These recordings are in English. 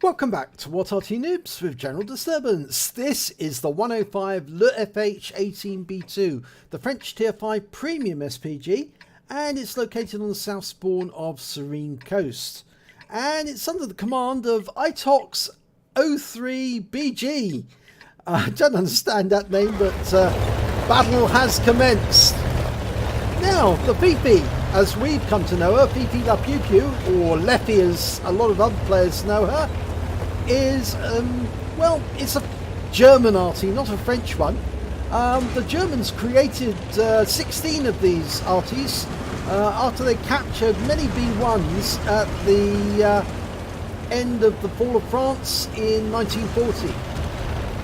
Welcome back to What Arty Noobs with General Disturbance. This is the 105 leFH18B2, the French Tier 5 Premium SPG, and it's located on the south spawn of Serene Coast. And it's under the command of ITOX03BG. I don't understand that name, but battle has commenced. Now, the Fifi, as we've come to know her, Fifi La Pew Pew, or Leffy as a lot of other players know her, is, well, it's a German Arty, not a French one. The Germans created 16 of these Arties after they captured many B1s at the end of the fall of France in 1940.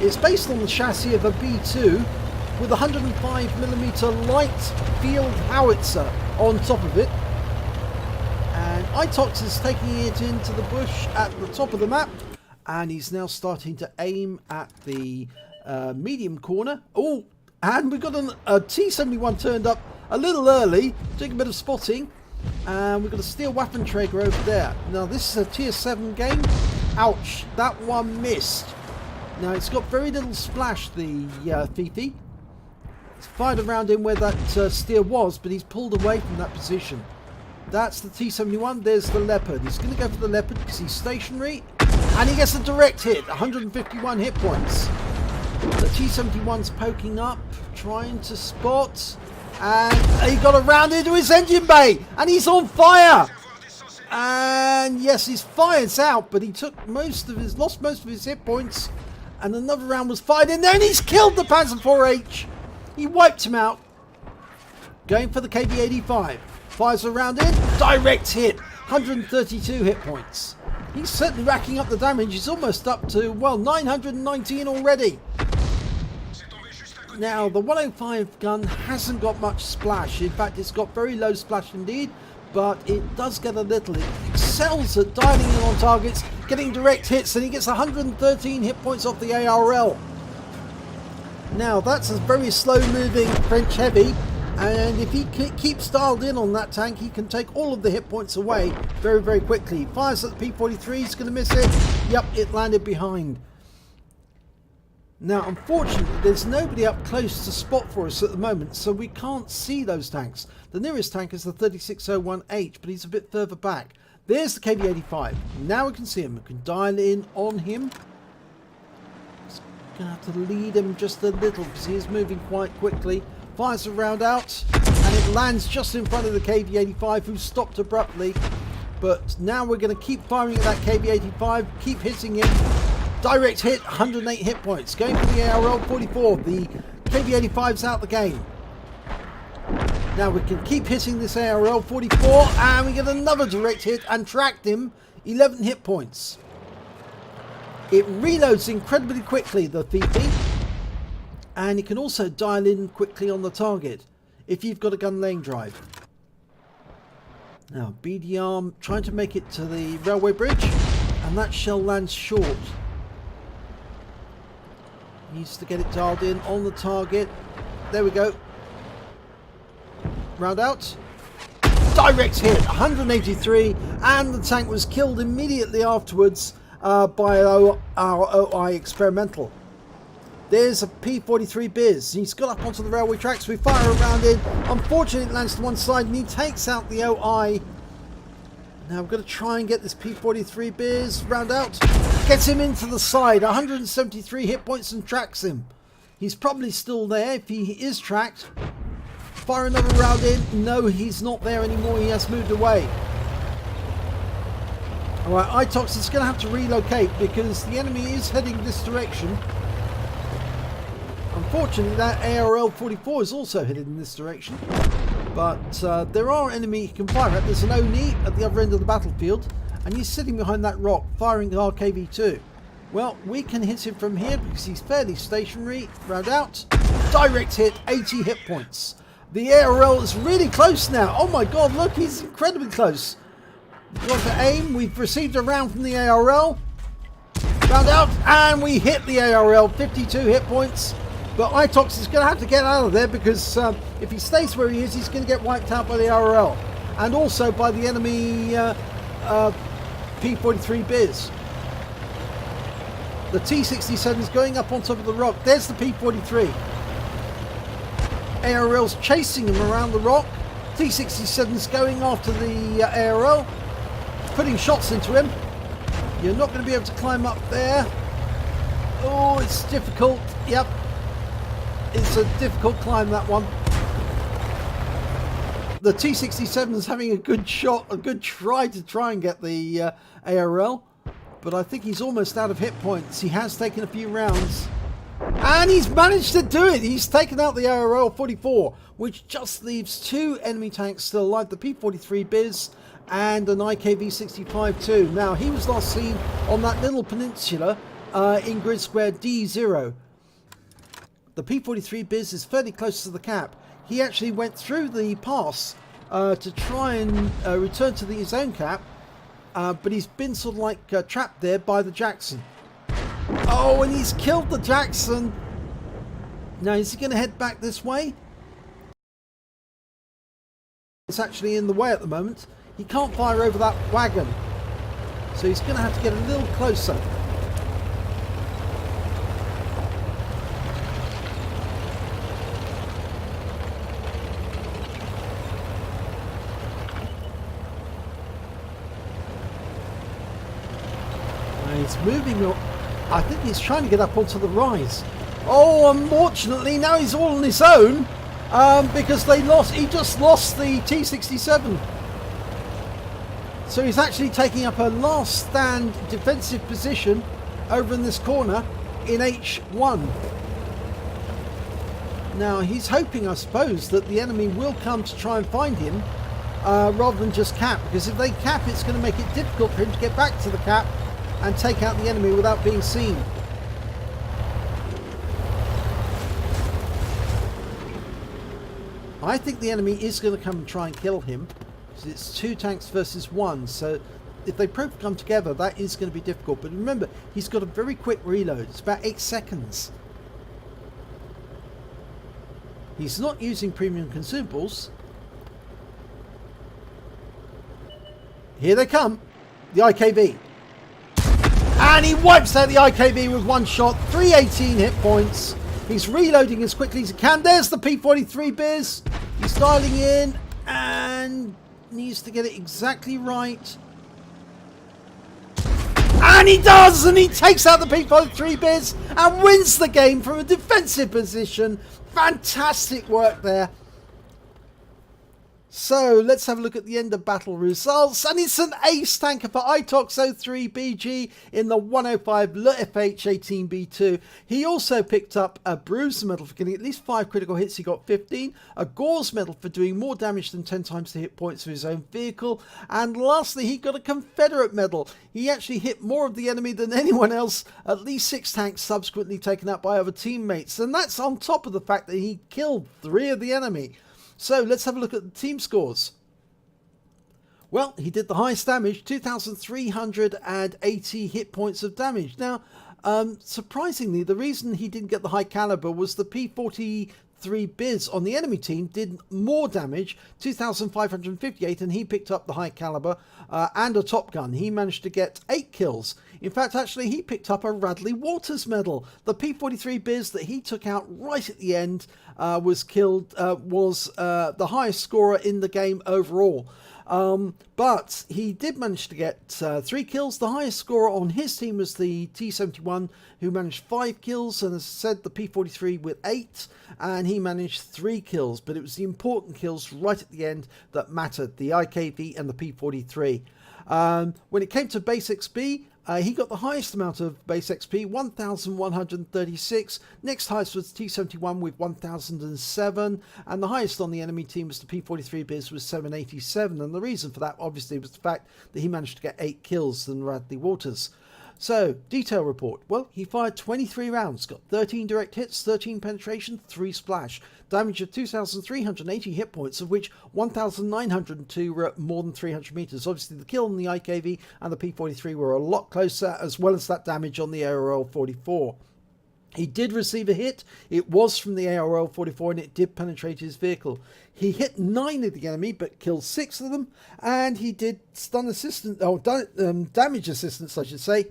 It's based on the chassis of a B2 with a 105mm light field howitzer on top of it. And ITOX is taking it into the bush at the top of the map. And he's now starting to aim at the medium corner. Oh, and we've got a T-71 turned up a little early, doing a bit of spotting. And we've got a steel Waffenträger over there. Now, this is a Tier 7 game. Ouch, that one missed. Now, it's got very little splash, the Fifi. It's fired around him where that steer was, but he's pulled away from that position. That's the T-71. There's the Leopard. He's going to go for the Leopard because he's stationary. And he gets a direct hit, 151 hit points. The T-71's poking up, trying to spot. And he got around into his engine bay. And he's on fire. And yes, his fire's out, but he took lost most of his hit points. And another round was fired in there, and he's killed the Panzer IV-H. He wiped him out. Going for the KV-85. Fires around in, direct hit, 132 hit points. He's certainly racking up the damage. He's almost up to, well, 919 already. Now, the 105 gun hasn't got much splash. In fact, it's got very low splash indeed, but it does get a little. It excels at dialing in on targets, getting direct hits, and he gets 113 hit points off the ARL. Now, that's a very slow-moving French heavy, and if he keeps dialed in on that tank, he can take all of the hit points away very, very quickly. Fires at the P-43, he's going to miss it. Yep, it landed behind. Now, unfortunately, there's nobody up close to spot for us at the moment, so we can't see those tanks. The nearest tank is the 3601H, but he's a bit further back. There's the KV-85. Now we can see him. We can dial in on him. Going to have to lead him just a little because he is moving quite quickly. Fires a round out, and it lands just in front of the KV-85, who stopped abruptly. But now we're going to keep firing at that KV-85, keep hitting him. Direct hit, 108 hit points. Going for the ARL-44. The KV-85's out the game. Now we can keep hitting this ARL-44, and we get another direct hit and tracked him, 11 hit points. It reloads incredibly quickly, the Fifi. And you can also dial in quickly on the target if you've got a gun laying drive. Now, BDR trying to make it to the railway bridge, and that shell lands short. Needs to get it dialed in on the target. There we go. Round out. Direct hit, 183, and the tank was killed immediately afterwards by our OI experimental. There's a P-43 Biz. He's got up onto the railway tracks. We fire around in. Unfortunately, it lands to one side and he takes out the OI. Now we've got to try and get this P-43 Biz. Round out. Gets him into the side. 173 hit points and tracks him. He's probably still there if he is tracked. Fire another round in. No, he's not there anymore. He has moved away. Alright, ITOX is going to have to relocate because the enemy is heading this direction. Unfortunately, that ARL-44 is also headed in this direction, but there are enemies he can fire at. There's an ONI at the other end of the battlefield, and he's sitting behind that rock, firing our KV-2. Well, we can hit him from here because he's fairly stationary. Round out, direct hit, 80 hit points. The ARL is really close now. Oh my god, look, he's incredibly close. We've got to aim. We've received a round from the ARL. Round out, and we hit the ARL, 52 hit points. But ITOX is going to have to get out of there because if he stays where he is, he's going to get wiped out by the ARL. And also by the enemy P-43 Biz. The T-67 is going up on top of the rock. There's the P-43. ARL's chasing him around the rock. T-67's going after the ARL, putting shots into him. You're not going to be able to climb up there. Oh, it's difficult. Yep. It's a difficult climb, that one. The T-67 is having a good shot, a good try and get the ARL. But I think he's almost out of hit points. He has taken a few rounds. And he's managed to do it. He's taken out the ARL-44, which just leaves 2 enemy tanks still alive. The P-43 Biz and an IKV-65-2. Now, he was last seen on that little peninsula in grid square D0. The P-43 Biz is fairly close to the cap. He actually went through the pass to try and return to his own cap, but he's been sort of like trapped there by the Jackson. Oh, and he's killed the Jackson. Now, is he going to head back this way? It's actually in the way at the moment. He can't fire over that wagon, so he's going to have to get a little closer. He's moving up. I think he's trying to get up onto the rise. Oh, unfortunately, now he's all on his own because he just lost the T-67. So he's actually taking up a last stand defensive position over in this corner in H1. Now, he's hoping, I suppose, that the enemy will come to try and find him rather than just cap, because if they cap, it's going to make it difficult for him to get back to the cap and take out the enemy without being seen. I think the enemy is going to come and try and kill him. It's 2 tanks versus 1, so if they both come together, that is going to be difficult. But remember, he's got a very quick reload. It's about 8 seconds. He's not using premium consumables. Here they come. The IKV. And he wipes out the IKV with 1 shot. 318 hit points. He's reloading as quickly as he can. There's the P-43 Biz. He's dialing in and needs to get it exactly right. And he does! And he takes out the P-43 Biz and wins the game from a defensive position. Fantastic work there. So let's have a look at the end of battle results, and it's an ace tanker for ITOX03BG in the 105 leFH18B2. He also picked up a Bruiser medal for getting at least 5 critical hits. He got 15, a Gore's medal for doing more damage than 10 times the hit points of his own vehicle, and lastly he got a Confederate medal. He actually hit more of the enemy than anyone else, at least 6 tanks subsequently taken out by other teammates, and that's on top of the fact that he killed 3 of the enemy. So let's have a look at the team scores. Well, he did the highest damage, 2,380 hit points of damage. Now, surprisingly, the reason he didn't get the high caliber was the P-43 Biz on the enemy team did more damage, 2,558, and he picked up the high caliber and a top gun. He managed to get 8 kills. In fact, actually, he picked up a Radley Waters medal. The P-43 Biz that he took out right at the end was the highest scorer in the game overall. But he did manage to get 3 kills. The highest scorer on his team was the T-71, who managed 5 kills, and as I said, the P-43 with 8, and he managed 3 kills. But it was the important kills right at the end that mattered, the IKV and the P-43. When it came to base XP, he got the highest amount of base XP, 1,136. Next highest was T-71 with 1,007. And the highest on the enemy team was the P-43 Biz with 787. And the reason for that, obviously, was the fact that he managed to get 8 kills than Radley Waters. So, detail report. Well, he fired 23 rounds, got 13 direct hits, 13 penetration, 3 splash. Damage of 2,380 hit points, of which 1,902 were at more than 300 meters. Obviously, the kill on the IKV and the P-43 were a lot closer, as well as that damage on the ARL-44. He did receive a hit. It was from the ARL-44, and it did penetrate his vehicle. He hit 9 of the enemy, but killed 6 of them, and he did stun assistance, or damage assistance, I should say,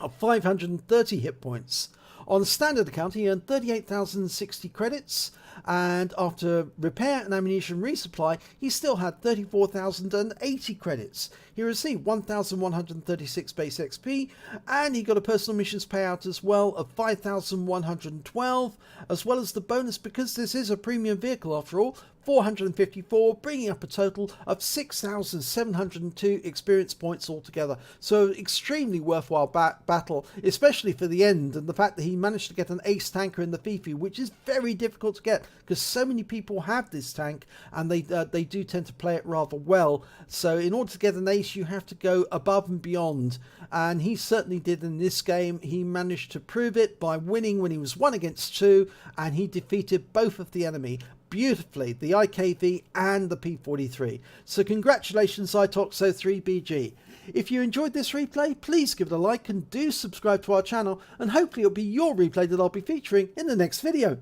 of 530 hit points. On a standard account, he earned 38,060 credits, and after repair and ammunition resupply, he still had 34,080 credits. He received 1,136 base XP, and he got a personal missions payout as well of 5,112, as well as the bonus, because this is a premium vehicle after all, 454, bringing up a total of 6,702 experience points altogether. So extremely worthwhile battle, especially for the end, and the fact that he managed to get an ace tanker in the Fifi, which is very difficult to get because so many people have this tank, and they do tend to play it rather well. So in order to get an ace, you have to go above and beyond, and he certainly did in this game. He managed to prove it by winning when he was 1 against 2, and he defeated both of the enemy beautifully, the IKV and the P43. So congratulations, Itoxo3BG. If you enjoyed this replay, please give it a like and do subscribe to our channel, and hopefully it'll be your replay that I'll be featuring in the next video.